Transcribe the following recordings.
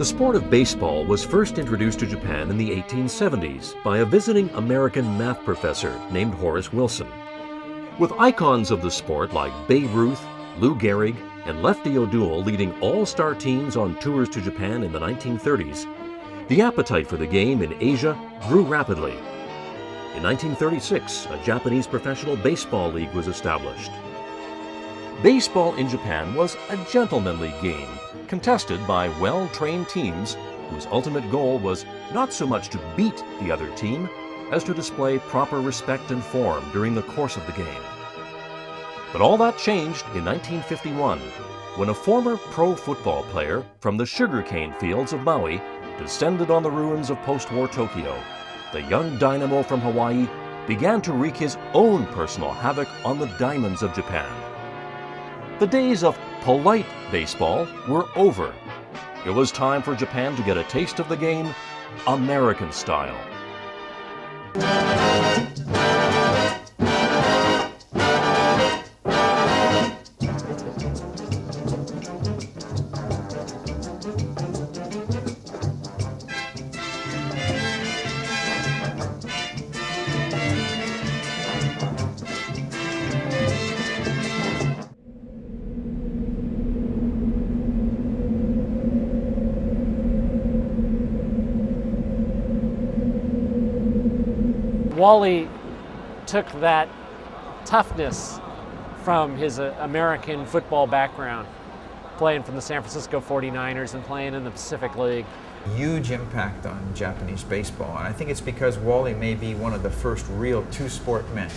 The sport of baseball was first introduced to Japan in the 1870s by a visiting American math professor named Horace Wilson. With icons of the sport like Babe Ruth, Lou Gehrig, and Lefty O'Doul leading all-star teams on tours to Japan in the 1930s, the appetite for the game in Asia grew rapidly. In 1936, a Japanese professional baseball league was established. Baseball in Japan was a gentlemanly game, contested by well-trained teams whose ultimate goal was not so much to beat the other team as to display proper respect and form during the course of the game. But all that changed in 1951 when a former pro football player from the sugarcane fields of Maui descended on the ruins of post-war Tokyo. The young dynamo from Hawaii began to wreak his own personal havoc on the diamonds of Japan. The days of polite baseball were over. It was time for Japan to get a taste of the game American style. Wally took that toughness from his American football background, playing from the San Francisco 49ers and playing in the Pacific League. Huge impact on Japanese baseball, and I think it's because Wally may be one of the first real two-sport men.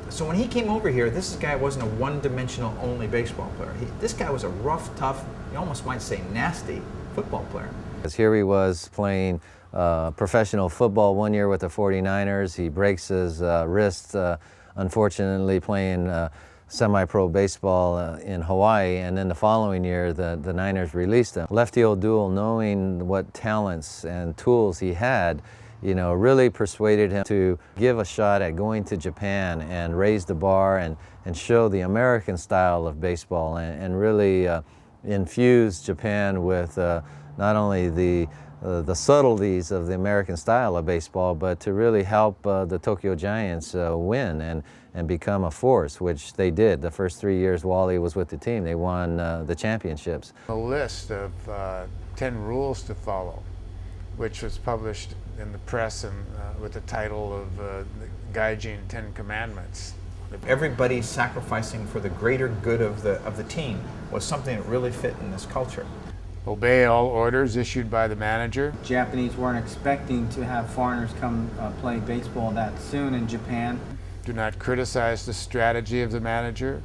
So when he came over here, this guy wasn't a one-dimensional only baseball player. This guy was a rough, tough, you almost might say nasty football player. Because here he was playing professional football one year with the 49ers. He breaks his wrist, unfortunately, playing semi-pro baseball in Hawaii, and then the following year the Niners released him. Lefty O'Doul, knowing what talents and tools he had, you know, really persuaded him to give a shot at going to Japan and raise the bar and show the American style of baseball and really infuse Japan with not only the subtleties of the American style of baseball, but to really help the Tokyo Giants win and become a force, which they did. The first 3 years Wally was with the team, they won the championships. A list of 10 rules to follow, which was published in the press and with the title of the Gaijin 10 Commandments. Everybody sacrificing for the greater good of the team was something that really fit in this culture. Obey all orders issued by the manager. Japanese weren't expecting to have foreigners come play baseball that soon in Japan. Do not criticize the strategy of the manager.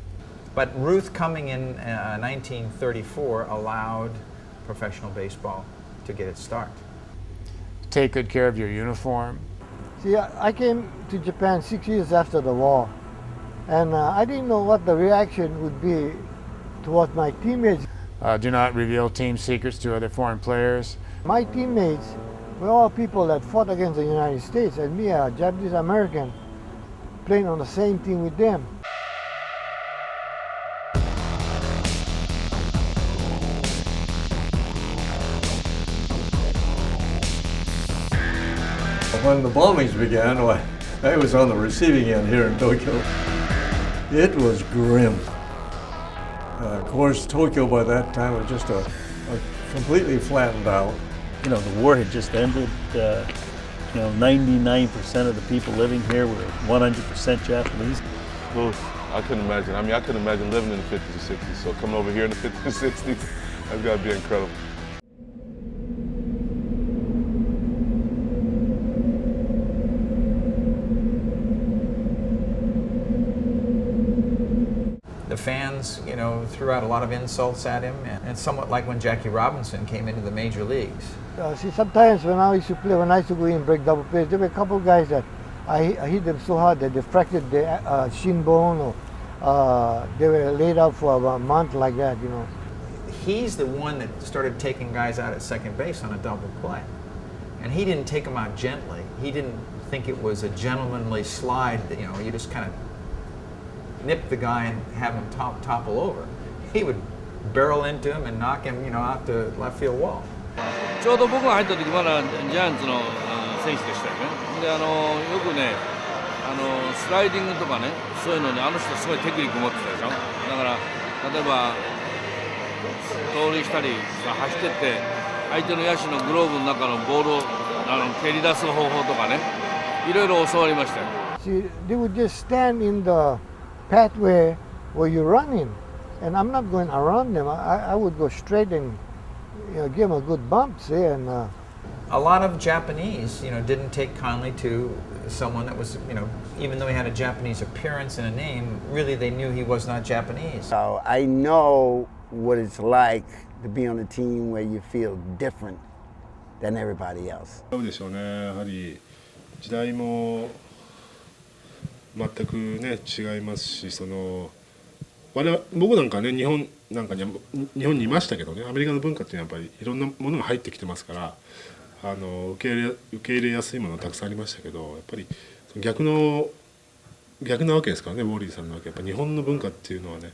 But Ruth coming in 1934 allowed professional baseball to get its start. Take good care of your uniform. See, I came to Japan 6 years after the war, and I didn't know what the reaction would be towards my teammates. Do not reveal team secrets to other foreign players. My teammates were all people that fought against the United States, and me, a Japanese American, playing on the same team with them. When the bombings began, I was on the receiving end here in Tokyo. It was grim. Of course, Tokyo by that time was just a completely flattened out. You know, the war had just ended. 99% of the people living here were 100% Japanese. Well, I couldn't imagine. I couldn't imagine living in the 50s and 60s. So coming over here in the 50s and 60s, that's got to be incredible. The fans, you know, threw out a lot of insults at him, and somewhat like when Jackie Robinson came into the major leagues. See, sometimes when I used to play, when I used to go in and break double plays, there were a couple of guys that I hit them so hard that they fractured their shin bone, or they were laid out for about a month like that, you know. He's the one that started taking guys out at second base on a double play. And he didn't take them out gently. He didn't think it was a gentlemanly slide that, you know, you just kind of nip the guy and have him topple over. He would barrel into him and knock him, you know, out the left field wall. ちょうど僕が入った時まだジャイアンツの選手でしたよね。でよくねスライディングとかねそういうのにあの人すごいテクニック持ってたでしょ。だから例えば盗塁したり走ってって相手の野手のグローブの中のボールを蹴り出す方法とかねいろいろ教わりましたよ。See, they would just stand in the pathway where you're running, and I'm not going around them. I would go straight and give them a good bump, see, and A lot of Japanese, didn't take kindly to someone that was, even though he had a Japanese appearance and a name, really they knew he was not Japanese. So I know what it's like to be on a team where you feel different than everybody else. そうでしょうね。やはり時代も全くね違いますし、僕なんかね日本にいましたけどね、アメリカの文化っていうのはやっぱりいろんなものが入ってきてますから、受け入れやすいものがたくさんありましたけど、やっぱり逆なわけですからね、ウォーリーさんのわけやっぱ日本の文化っていうのはね、やっ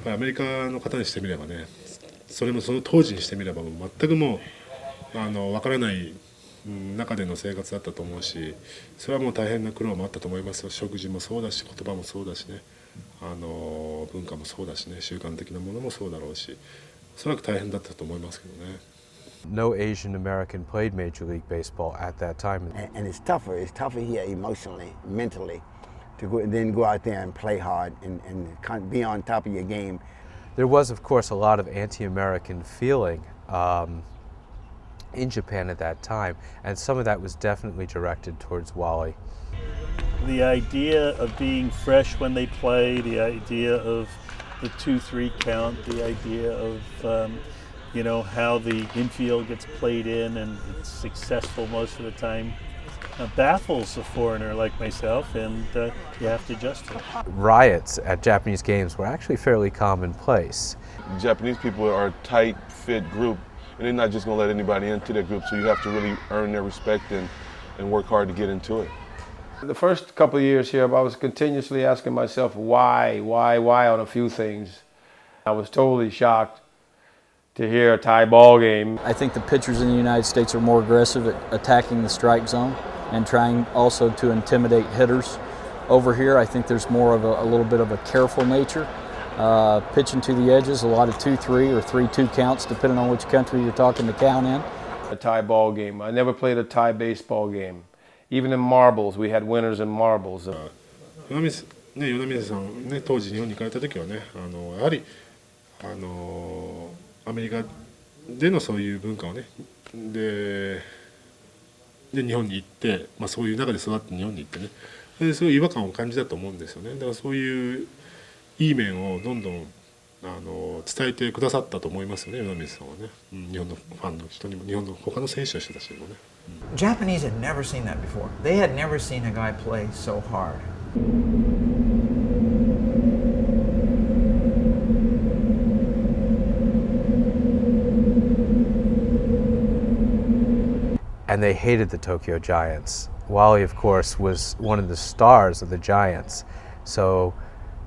ぱりアメリカの方にしてみればね、それもその当時にしてみれば全くもう分からない中での生活だったと思うし、それはもう大変な苦労もあったと思いますよ。食事もそうだし、言葉もそうだしね、文化もそうだしね、習慣的なものもそうだろうし、おそらく大変だったと思いますけどね。No Asian American played Major League Baseball at that time. And it's tougher here emotionally, mentally, to then go out there and play hard and be on top of your game. There was, of course, a lot of anti-American feeling in Japan at that time, and some of that was definitely directed towards Wally. The idea of being fresh when they play, the idea of the 2-3 count, the idea of how the infield gets played in and it's successful most of the time baffles a foreigner like myself, and you have to adjust to it. Riots at Japanese games were actually fairly commonplace. Japanese people are a tight fit group, and they're not just going to let anybody into their group, so you have to really earn their respect and work hard to get into it. The first couple of years here, I was continuously asking myself why on a few things. I was totally shocked to hear a tie ball game. I think the pitchers in the United States are more aggressive at attacking the strike zone and trying also to intimidate hitters. Over here, I think there's more of a little bit of a careful nature. Pitching to the edges, a lot of 2-3 or 3-2 counts, depending on which country you're talking the count in. A tie ball game. I never played a tie baseball game. Even in marbles, we had winners in marbles. 与那水さんね、当時日本に行かれた時はね、やはりアメリカでのそういう文化をね、で日本に行って、そういう中で育って日本に行ってね、そういう違和感を感じたと思うんですよね。だからそういういい面をどんどん伝えてくださったと思いますよね、与那水さんはね。日本のファンの人にも、日本の他の選手の人たちにもね。Japanese had never seen that before. They had never seen a guy play so hard. And they hated the Tokyo Giants. Wally, of course, was one of the stars of the Giants, so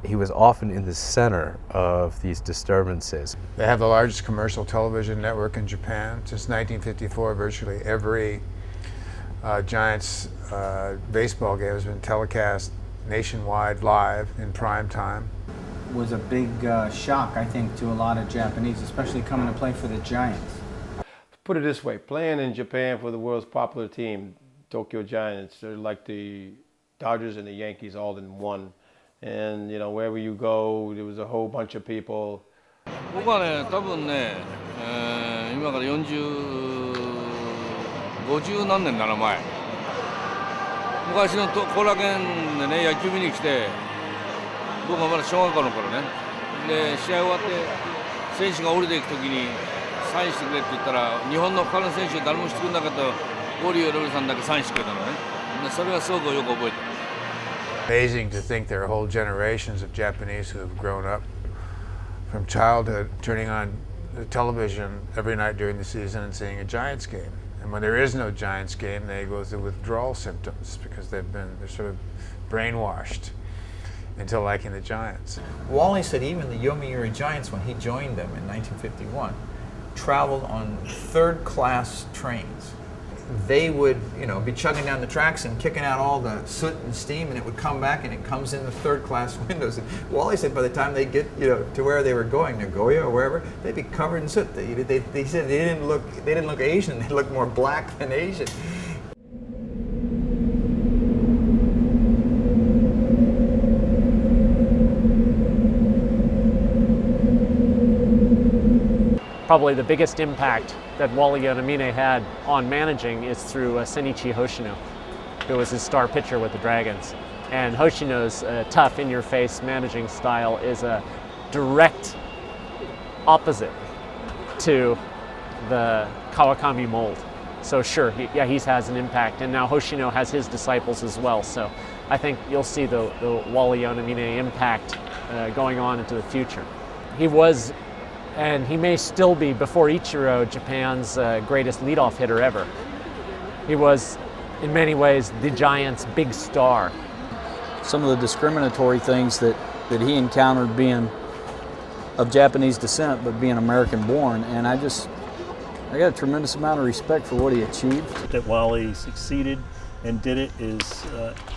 he was often in the center of these disturbances. They have the largest commercial television network in Japan. Since 1954, virtually every Giants baseball game has been telecast nationwide live in prime time. Was a big shock, I think, to a lot of Japanese, especially coming to play for the Giants. Put it this way, playing in Japan for the world's popular team, Tokyo Giants, they're like the Dodgers and the Yankees all in one. And, wherever you go, there was a whole bunch of people. 僕はね、多分ね、今から50何年なら前。昔の後楽園でね、野球見に来て、僕はまだ小学校の頃ね。で、試合終わって、選手が降りていくときに、サインしてくれって言ったら、日本の他の選手誰もしてくれなかったウォリー・ロリさんだけサインしてくれたのね。で、それはすごくよく覚えてる。Amazing to think there are whole generations of Japanese who have grown up from childhood turning on the television every night during the season and seeing a Giants game. And when there is no Giants game, they go through withdrawal symptoms because they're sort of brainwashed into liking the Giants. Wally said even the Yomiuri Giants, when he joined them in 1951, traveled on third-class trains. They would, be chugging down the tracks and kicking out all the soot and steam, and it would come back, and it comes in the third-class windows. And Wally said by the time they get, to where they were going, Nagoya or wherever, they'd be covered in soot. They said they didn't look Asian. They looked more black than Asian. Probably the biggest impact that Wally Yonamine had on managing is through Senichi Hoshino, who was his star pitcher with the Dragons. And Hoshino's tough, in-your-face managing style is a direct opposite to the Kawakami mold. So sure, he has an impact, and now Hoshino has his disciples as well. So I think you'll see the Wally Yonamine impact going on into the future. He was, and he may still be, before Ichiro, Japan's greatest leadoff hitter ever. He was, in many ways, the Giants' big star. Some of the discriminatory things that he encountered being of Japanese descent, but being American-born, and I got a tremendous amount of respect for what he achieved. That Wally succeeded and did it is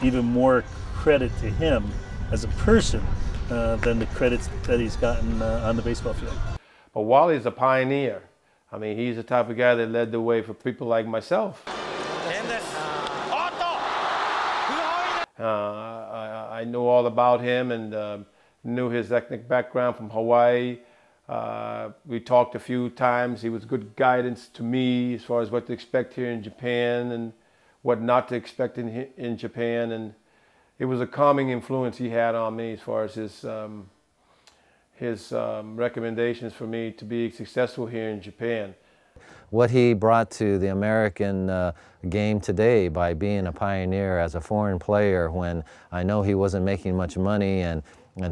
even more credit to him as a person than the credits that he's gotten on the baseball field. But Wally's a pioneer. I mean, he's the type of guy that led the way for people like myself. I knew all about him and knew his ethnic background from Hawaii. We talked a few times. He was good guidance to me as far as what to expect here in Japan and what not to expect in Japan. And it was a calming influence he had on me as far as his recommendations for me to be successful here in Japan. What he brought to the American game today by being a pioneer as a foreign player when I know he wasn't making much money and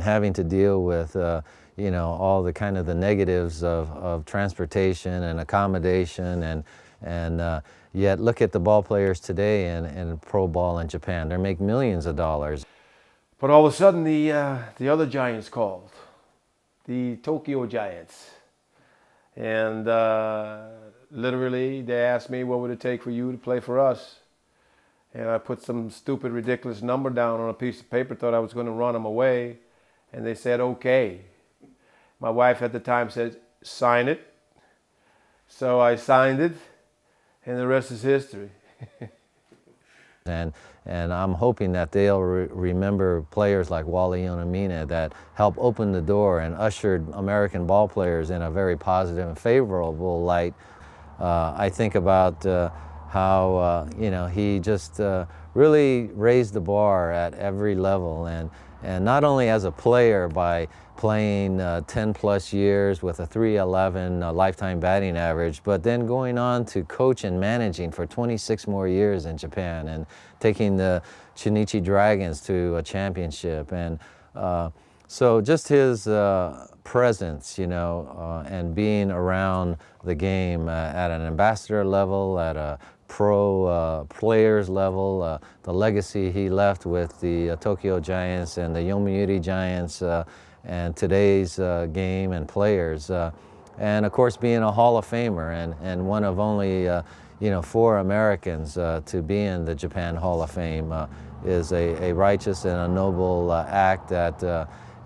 having to deal with all the kind of the negatives of transportation and accommodation and yet look at the ball players today in pro ball in Japan. They make millions of dollars. But all of a sudden the other Giants called. The Tokyo Giants. And literally they asked me, what would it take for you to play for us? And I put some stupid, ridiculous number down on a piece of paper, thought I was going to run them away. And they said, okay. My wife at the time said, sign it. So I signed it, and the rest is history. And I'm hoping that they'll remember players like Wally Yonamine that helped open the door and ushered American ball players in a very positive and favorable light. I think about how he just really raised the bar at every level, and not only as a player by playing 10 plus years with a .311 lifetime batting average, but then going on to coach and managing for 26 more years in Japan and taking the Chunichi Dragons to a championship. And so just his presence, and being around the game at an ambassador level, at a pro players level, the legacy he left with the Tokyo Giants and the Yomiuri Giants, and today's game and players, and of course being a Hall of Famer and one of only 4 Americans to be in the Japan Hall of Fame is a righteous and a noble act that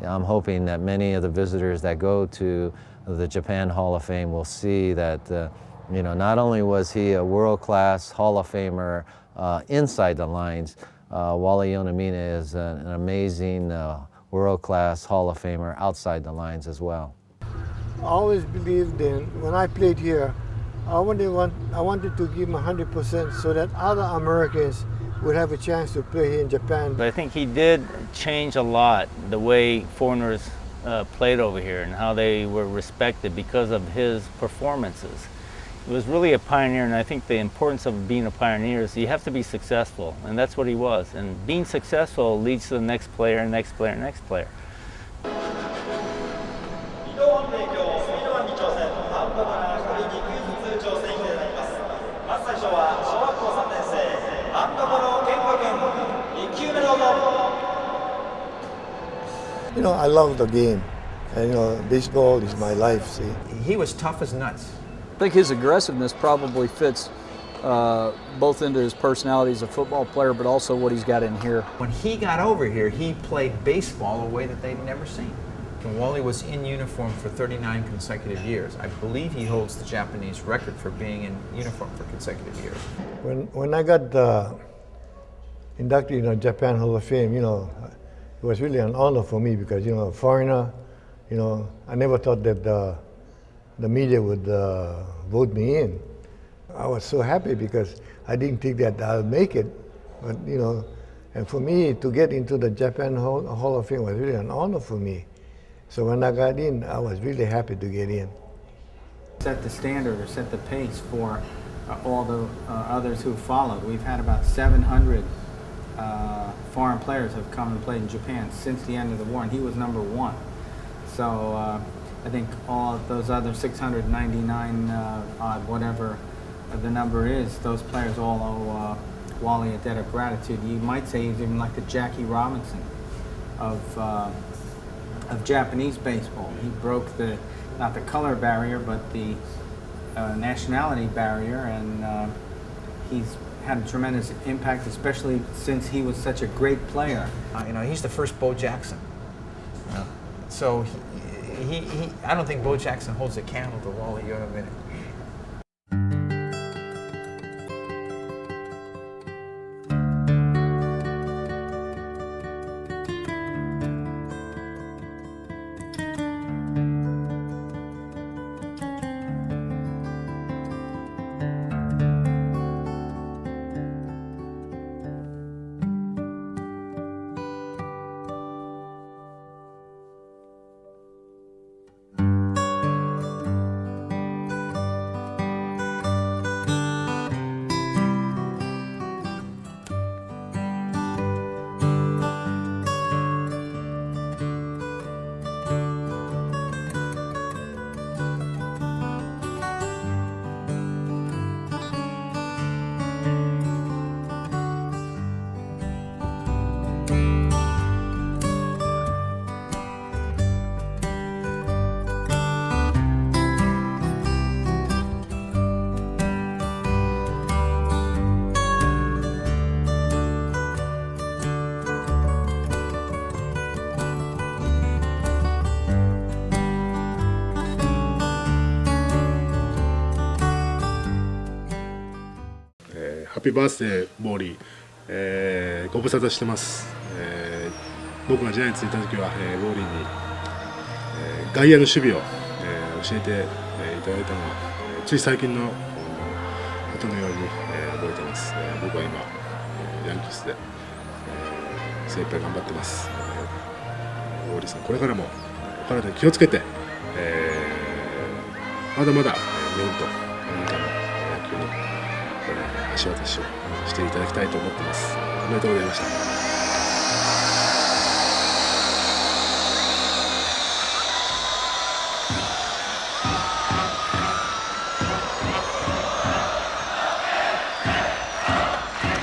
I'm hoping that many of the visitors that go to the Japan Hall of Fame will see that not only was he a world-class Hall of Famer inside the lines, Wally Yonamine is an amazing world-class Hall of Famer outside the lines as well. I always believed in, when I played here, I wanted to give him 100% so that other Americans would have a chance to play here in Japan. But I think he did change a lot the way foreigners played over here and how they were respected because of his performances. He was really a pioneer, and I think the importance of being a pioneer is you have to be successful, and that's what he was. And being successful leads to the next player, next player, next player. I love the game. And, baseball is my life, see. He was tough as nuts. think his aggressiveness probably fits both into his personality as a football player, but also what he's got in here. When he got over here, he played baseball a way that they'd never seen. And Wally was in uniform for 39 consecutive years. I believe he holds the Japanese record for being in uniform for consecutive years. When I got inducted in the Japan Hall of Fame, it was really an honor for me because, a foreigner, I never thought that the media would vote me in. I was so happy because I didn't think that I'll make it, but and for me to get into the Japan Hall of Fame was really an honor for me. So when I got in, I was really happy to get in. Set the standard or set the pace for all the others who followed. We've had about 700 foreign players have come and played in Japan since the end of the war, and he was number one. So I think all of those other 699 odd, whatever the number is, those players all owe Wally a debt of gratitude. You might say he's even like the Jackie Robinson of Japanese baseball. He broke not the color barrier, but the nationality barrier, and he's had a tremendous impact, especially since he was such a great player. He's the first Bo Jackson. So I don't think Bo Jackson holds a candle to Wally Yonamine.ハッピーバースデーボーリー、ご無沙汰してます。僕がジャイアンツにいた時は、ウォーリーに、外野の守備を、教えて、いただいたのは、つい最近のことのように、覚えています。僕は今、ヤンキースで、精一杯頑張ってます。ウォーリーさん、これからもお体に気をつけて、まだまだ日本とアメリカの野球に橋渡しをしていただきたいと思っています。おめでとうございました。